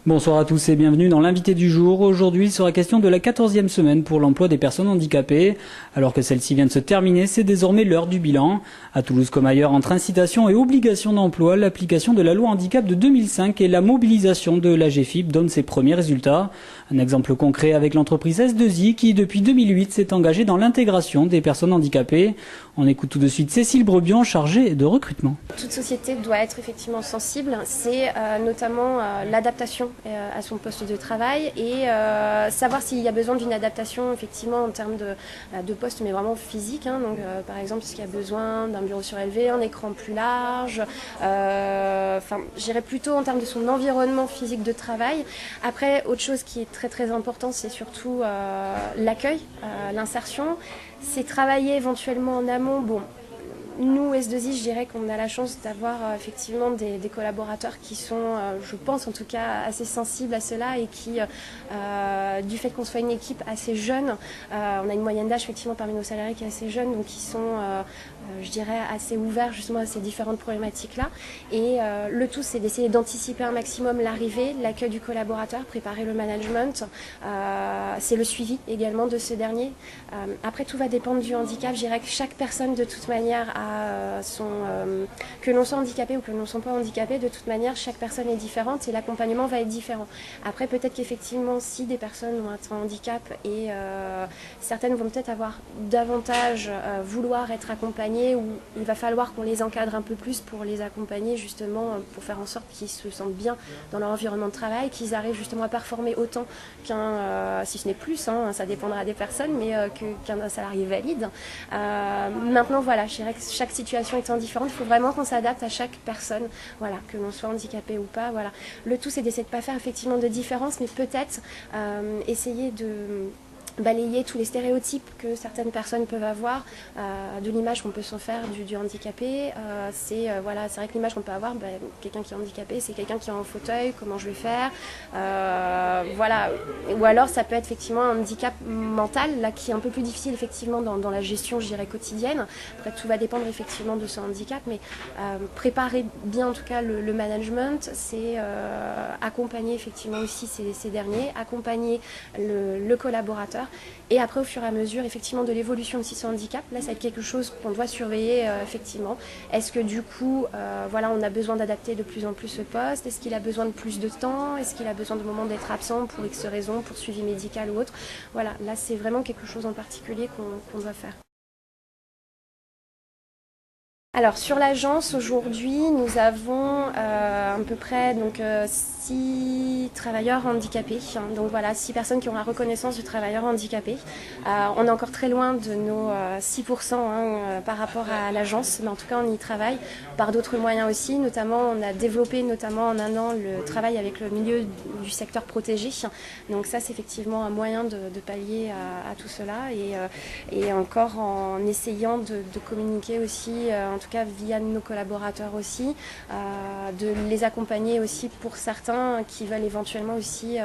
Bonsoir à tous et bienvenue dans l'invité du jour. Aujourd'hui, il sera question de la 14e semaine pour l'emploi des personnes handicapées. Alors que celle-ci vient de se terminer, c'est désormais l'heure du bilan. À Toulouse comme ailleurs, entre incitation et obligation d'emploi, l'application de la loi handicap de 2005 et la mobilisation de l'AGFIP donnent ses premiers résultats. Un exemple concret avec l'entreprise S2I qui, depuis 2008, s'est engagée dans l'intégration des personnes handicapées. On écoute tout de suite Cécile Brebion, chargée de recrutement. Toute société doit être effectivement sensible, c'est notamment l'adaptation à son poste de travail et savoir s'il y a besoin d'une adaptation effectivement en termes de poste, mais vraiment physique. Donc, par exemple, s'il y a besoin d'un bureau surélevé, un écran plus large, j'irais plutôt en termes de son environnement physique de travail. Après, autre chose qui est très très important, c'est surtout l'accueil, l'insertion. C'est travailler éventuellement en amont. Bon, nous, S2I, je dirais qu'on a la chance d'avoir effectivement des collaborateurs qui sont, je pense en tout cas, assez sensibles à cela et qui, du fait qu'on soit une équipe assez jeune, on a une moyenne d'âge effectivement parmi nos salariés qui est assez jeune, donc qui sont, je dirais, assez ouverts justement à ces différentes problématiques-là. Et le tout, c'est d'essayer d'anticiper un maximum l'arrivée, l'accueil du collaborateur, préparer le management, c'est le suivi également de ce dernier. Après, tout va dépendre du handicap. Je dirais que chaque personne, de toute manière, que l'on soit handicapé ou que l'on ne soit pas handicapé, de toute manière, chaque personne est différente et l'accompagnement va être différent. Après, peut-être qu'effectivement, si des personnes ont un handicap et certaines vont peut-être avoir davantage vouloir être accompagnées, ou il va falloir qu'on les encadre un peu plus pour les accompagner justement, pour faire en sorte qu'ils se sentent bien dans leur environnement de travail, qu'ils arrivent justement à performer autant qu'un, si ce n'est plus, ça dépendra des personnes, mais qu'un salarié valide. Maintenant, voilà, je dirais que chaque situation étant différente, il faut vraiment qu'on s'adapte à chaque personne, voilà, que l'on soit handicapé ou pas. Voilà. Le tout, c'est d'essayer de ne pas faire effectivement de différence, mais peut-être essayer de balayer tous les stéréotypes que certaines personnes peuvent avoir de l'image qu'on peut s'en faire du handicapé. C'est vrai que l'image qu'on peut avoir, quelqu'un qui est handicapé, c'est quelqu'un qui est en fauteuil, comment je vais faire, voilà. Ou alors ça peut être effectivement un handicap mental là, qui est un peu plus difficile effectivement dans la gestion, je dirais, quotidienne. Après, tout va dépendre effectivement de ce handicap, mais préparer bien en tout cas le management, c'est accompagner effectivement aussi ces derniers, accompagner le collaborateur. Et après, au fur et à mesure, effectivement, de l'évolution de ce handicap, là, ça va être quelque chose qu'on doit surveiller, effectivement. Est-ce que du coup, on a besoin d'adapter de plus en plus ce poste? Est-ce qu'il a besoin de plus de temps? Est-ce qu'il a besoin de moments d'être absent pour X raisons, pour suivi médical ou autre? Voilà, là, c'est vraiment quelque chose en particulier qu'on doit faire. Alors sur l'agence aujourd'hui, nous avons à peu près 6 travailleurs handicapés. Donc voilà, 6 personnes qui ont la reconnaissance du travailleur handicapé. On est encore très loin de nos 6% par rapport à l'agence, mais en tout cas on y travaille par d'autres moyens aussi. Notamment, on a développé notamment en un an le travail avec le milieu du secteur protégé. Donc ça, c'est effectivement un moyen de pallier à tout cela et encore en essayant de communiquer aussi, en tout cas via nos collaborateurs aussi, de les accompagner aussi pour certains qui veulent éventuellement aussi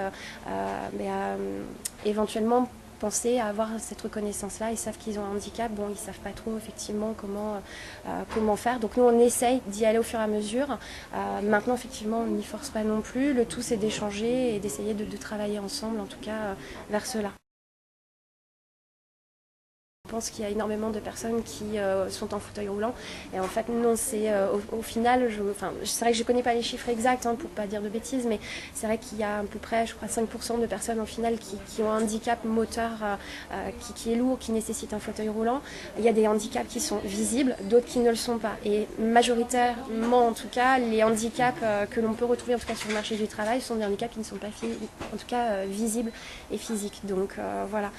éventuellement penser à avoir cette reconnaissance-là. Ils savent qu'ils ont un handicap, bon, ils ne savent pas trop effectivement comment faire. Donc nous, on essaye d'y aller au fur et à mesure. Maintenant, effectivement, on n'y force pas non plus. Le tout, c'est d'échanger et d'essayer de travailler ensemble, en tout cas, vers cela. Je pense qu'il y a énormément de personnes qui sont en fauteuil roulant et en fait non, c'est au final, c'est vrai que je ne connais pas les chiffres exacts pour ne pas dire de bêtises, mais c'est vrai qu'il y a à peu près, je crois, 5% de personnes au final qui ont un handicap moteur qui est lourd, qui nécessite un fauteuil roulant. Il y a des handicaps qui sont visibles, d'autres qui ne le sont pas, et majoritairement en tout cas, les handicaps que l'on peut retrouver en tout cas sur le marché du travail sont des handicaps qui ne sont pas en tout cas visibles et physiques. Donc voilà,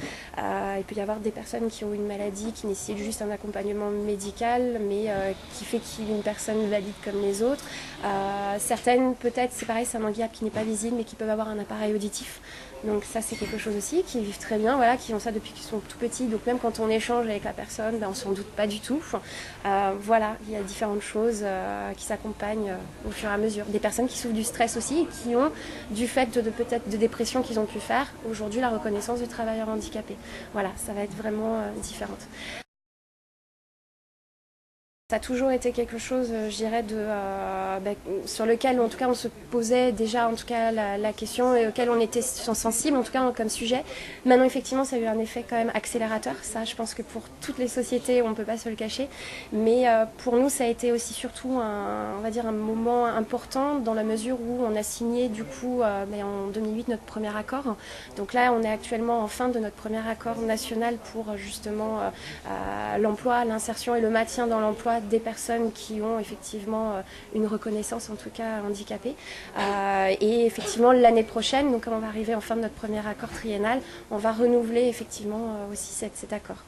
il peut y avoir des personnes qui ont une maladie qui nécessite juste un accompagnement médical, mais qui fait qu'il est une personne valide comme les autres. Certaines, peut-être, c'est pareil, c'est un handicap qui n'est pas visible, mais qui peuvent avoir un appareil auditif. Donc ça, c'est quelque chose aussi, qui vivent très bien, voilà, qui ont ça depuis qu'ils sont tout petits. Donc même quand on échange avec la personne, on s'en doute pas du tout. Voilà, il y a différentes choses qui s'accompagnent au fur et à mesure. Des personnes qui souffrent du stress aussi, et qui ont, du fait peut-être de dépression qu'ils ont pu faire, aujourd'hui la reconnaissance de travailleurs handicapés. Voilà, ça va être vraiment différente. Ça a toujours été quelque chose, je dirais, sur lequel, en tout cas, on se posait déjà, en tout cas, la question et auquel on était sensible, en tout cas, comme sujet. Maintenant, effectivement, ça a eu un effet quand même accélérateur. Ça, je pense que pour toutes les sociétés, on ne peut pas se le cacher. Mais pour nous, ça a été aussi surtout on va dire, un moment important dans la mesure où on a signé, du coup, en 2008, notre premier accord. Donc là, on est actuellement en fin de notre premier accord national pour justement l'emploi, l'insertion et le maintien dans l'emploi des personnes qui ont effectivement une reconnaissance, en tout cas handicapées. Et effectivement, l'année prochaine, donc quand on va arriver en fin de notre premier accord triennal, on va renouveler effectivement aussi cet accord.